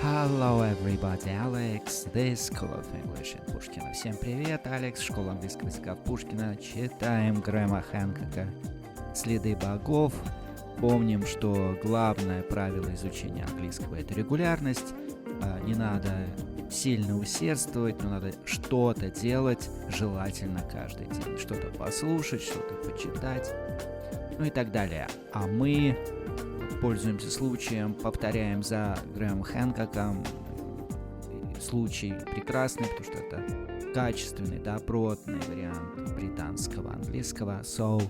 Hello everybody, Alex, this School of English in Пушкина. Всем привет, Алекс, Школа Английского Языка в Пушкина. Читаем Грэма Хэнкока «Следы богов». Помним, что главное правило изучения английского – это регулярность. Не надо сильно усердствовать, но надо что-то делать, желательно каждый день. Что-то послушать, что-то почитать, ну и так далее. А мы пользуемся случаем, повторяем за Грэмом Хэнкоком. Случай прекрасный, потому что это качественный, добротный вариант британского английского. So,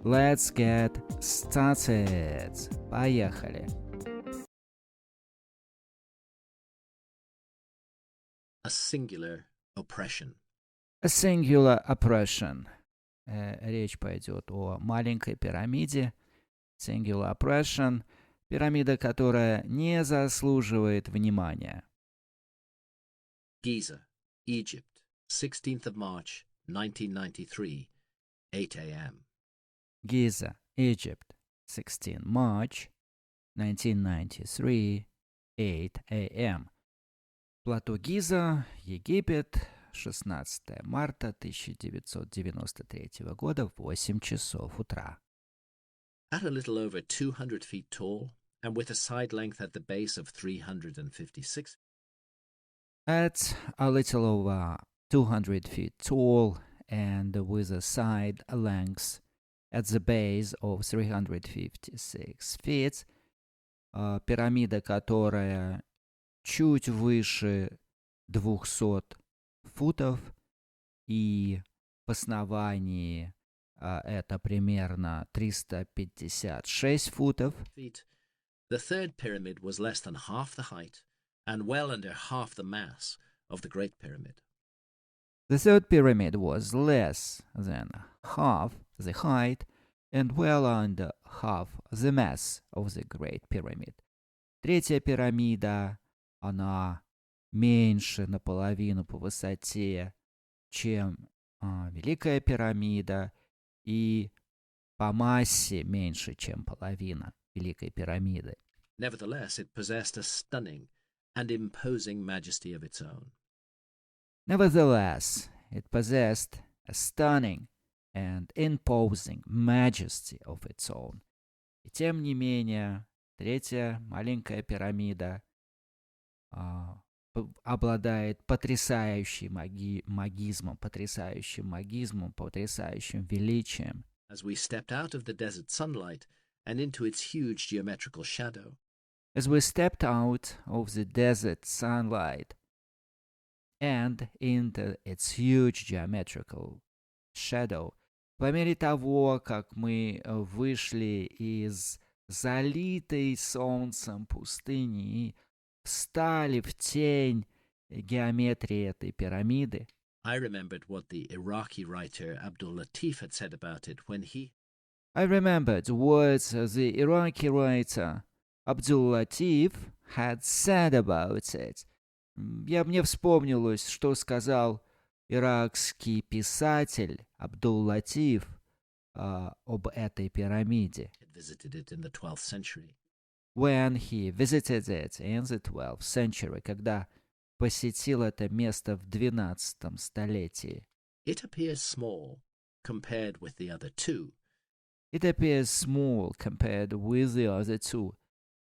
let's get started. Поехали. A singular oppression. A singular oppression. Речь пойдет о маленькой пирамиде. Singular oppression. Пирамида, которая не заслуживает внимания. Giza, Egypt, 16th of March, 1993, 8 a.m. Giza, Egypt, 16 March, 1993, 8 a.m. Плато Гиза, Египет, 16 марта 1993 года, 8 часов утра. At a little over 200 feet tall, and with a side length at the base of 356, At a little over 200 feet tall and with a side length at the base of 356 feet, пирамида, которая чуть выше 200 футов, и в основании это примерно 356 футов. feet, the third pyramid was less than half the height and well under half the mass of the Great Pyramid. The third pyramid was less than half the height and well under half the mass of the Great Pyramid. Третья пирамида, она меньше наполовину по высоте, чем Великая пирамида, и по массе меньше, чем половина Великой пирамиды. Nevertheless, it possessed a stunning and imposing majesty of its own. Nevertheless, it possessed a stunning and imposing majesty of its own. И тем не менее, третья маленькая пирамида обладает потрясающим магизмом, потрясающим величием. As we stepped out of the desert sunlight and into its huge geometrical shadow, As we stepped out of the desert sunlight and into its huge geometrical shadow, по мере того, как мы вышли из залитой солнцем пустыни и встали в тень геометрии этой пирамиды, I remembered what the Iraqi writer Abdul Latif had said about it when I remembered what the Iraqi writer Abdul Latif had said about it. Мне вспомнилось, что сказал иракский писатель Абдул Латиф об этой пирамиде. had visited it in the 12th century. When he visited it in the 12th century, когда посетил это место в 12 столетии. It appears small compared with the other two, It appears small compared with the other two.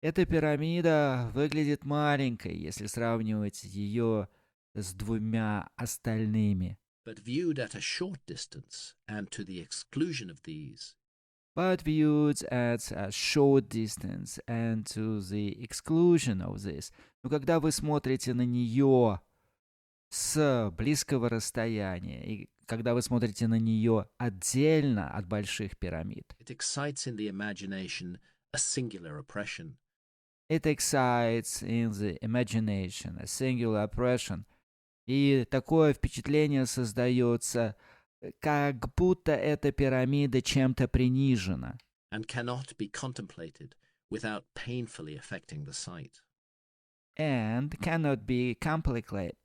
Эта пирамида выглядит маленькой, если сравнивать ее с двумя остальными. but viewed at a short distance and to the exclusion of these, But viewed at a short distance and to the exclusion of this. Но когда вы смотрите на нее с близкого расстояния, и когда вы смотрите на нее отдельно от больших пирамид, it excites in the imagination a singular oppression. it excites in the imagination a singular oppression. И такое впечатление создается, как будто эта пирамида чем-то принижена. And cannot be contemplated without painfully affecting the sight. And cannot be contemplated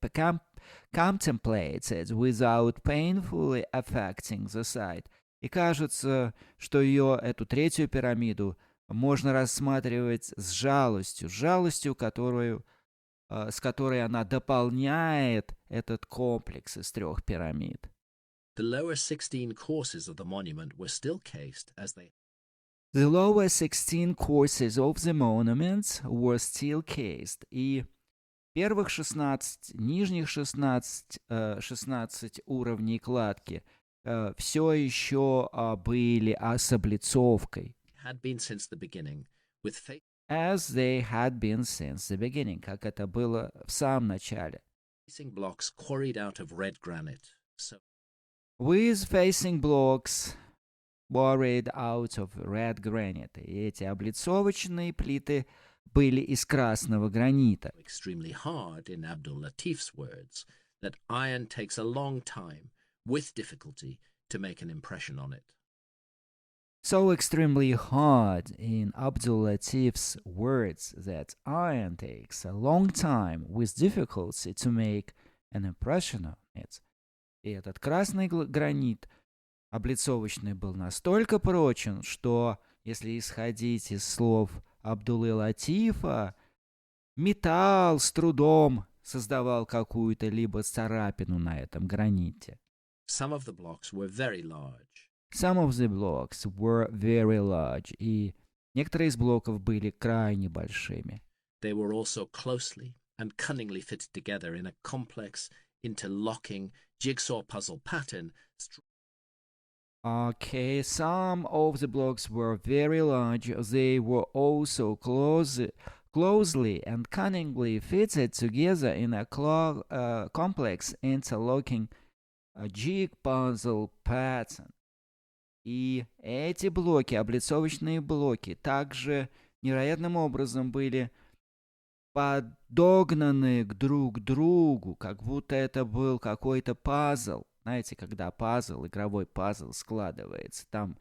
without painfully affecting the sight. И кажется, что эту третью пирамиду, можно рассматривать с жалостью, которую с которой она дополняет этот комплекс из 3 пирамид. The lower 16 courses of the monument were still cased as they The lower 16 courses of the monuments were still cased. И первых 16, нижних 16 уровней кладки все еще были с облицовкой. had been since the beginning, with As they had been since the beginning, как это было в самом начале. facing blocks quarried out of red granite. So With facing blocks quarried out of red granite. И эти облицовочные плиты были из красного гранита. extremely hard, in Abdul Latif's words, that iron takes a long time, with difficulty, to make an impression on it. So extremely hard, in Abdul Latif's words, that iron takes a long time with difficulty to make an impression on it. И этот красный гранит облицовочный был настолько прочен, что, если исходить из слов Абдуллы Латифа, металл с трудом создавал какую-то либо царапину на этом граните. Some of the blocks were very large. Some of the blocks were very large, и некоторые из блоков были крайне большими. They were also closely and cunningly fitted together in a complex, interlocking jigsaw puzzle pattern. Okay, some of the blocks were very large. They were also closely and cunningly fitted together in a complex, interlocking jig puzzle pattern. И эти блоки, облицовочные блоки, также невероятным образом были подогнаны друг к другу, как будто это был какой-то пазл. Знаете, когда пазл, игровой пазл складывается, там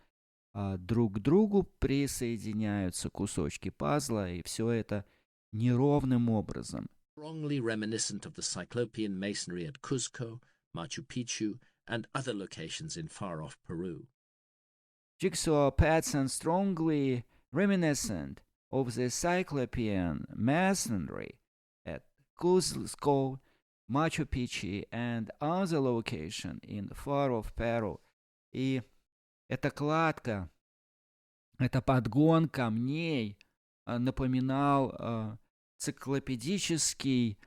друг к другу присоединяются кусочки пазла, и все это неровным образом. Strongly reminiscent of the Cyclopean masonry at Cuzco, Machu Picchu, and other locations in far-off Peru. Jigsaw pattern strongly reminiscent of the Cyclopean masonry at Cuzco, Machu Picchu, and other locations in far-off Peru. И эта кладка, эта подгон камней напоминал циклопедический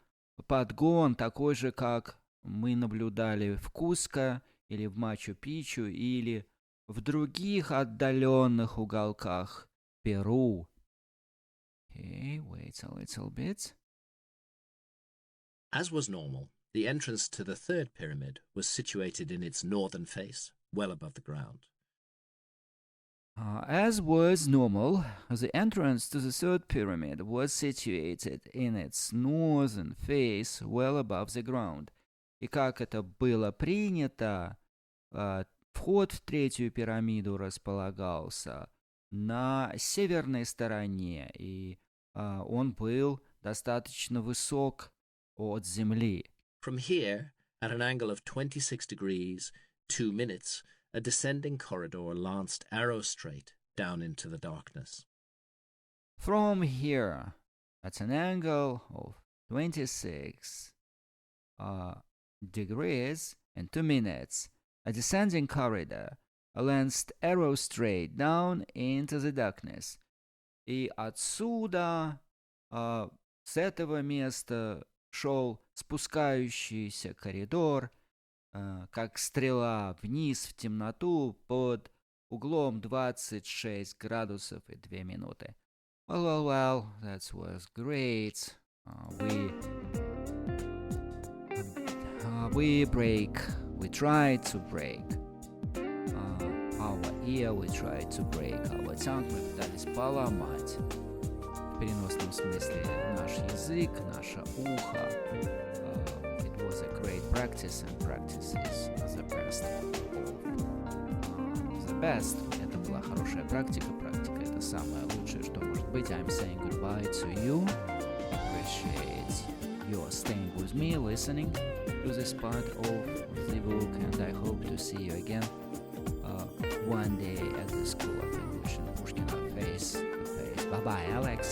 подгон, такой же, как мы наблюдали в Куско или в Мачу-Пичу или в других отдаленных уголках Перу. Okay, wait a little bit. As was normal, the entrance to the third pyramid was situated in its northern face, well above the ground. As was normal, the entrance to the third pyramid was situated in its northern face, well above the ground. И как это было принято, вход в третью пирамиду располагался на северной стороне, и он был достаточно высок от земли. From here, at an angle of 26 degrees, 2 minutes, a descending corridor lanced arrow straight down into the darkness. From here, at an angle of 26 degrees and 2 minutes, a descending corridor lanced arrow straight down into the darkness. И отсюда, с этого места, шел спускающийся коридор, как стрела вниз в темноту под углом 26 градусов и 2 минуты. Well, that was great. We tried to break our ear, we tried to break our tongue, мы пытались поломать в переносном смысле наш язык, наше ухо. It was a great practice, and practice is the best of the best. Это была хорошая практика, практика это самое лучшее, что может быть. I'm saying goodbye to you. Appreciate your staying with me, listening to this part of the book, and I hope to see you again one day at the School of English in Pushkina face to face. Bye bye, Alex.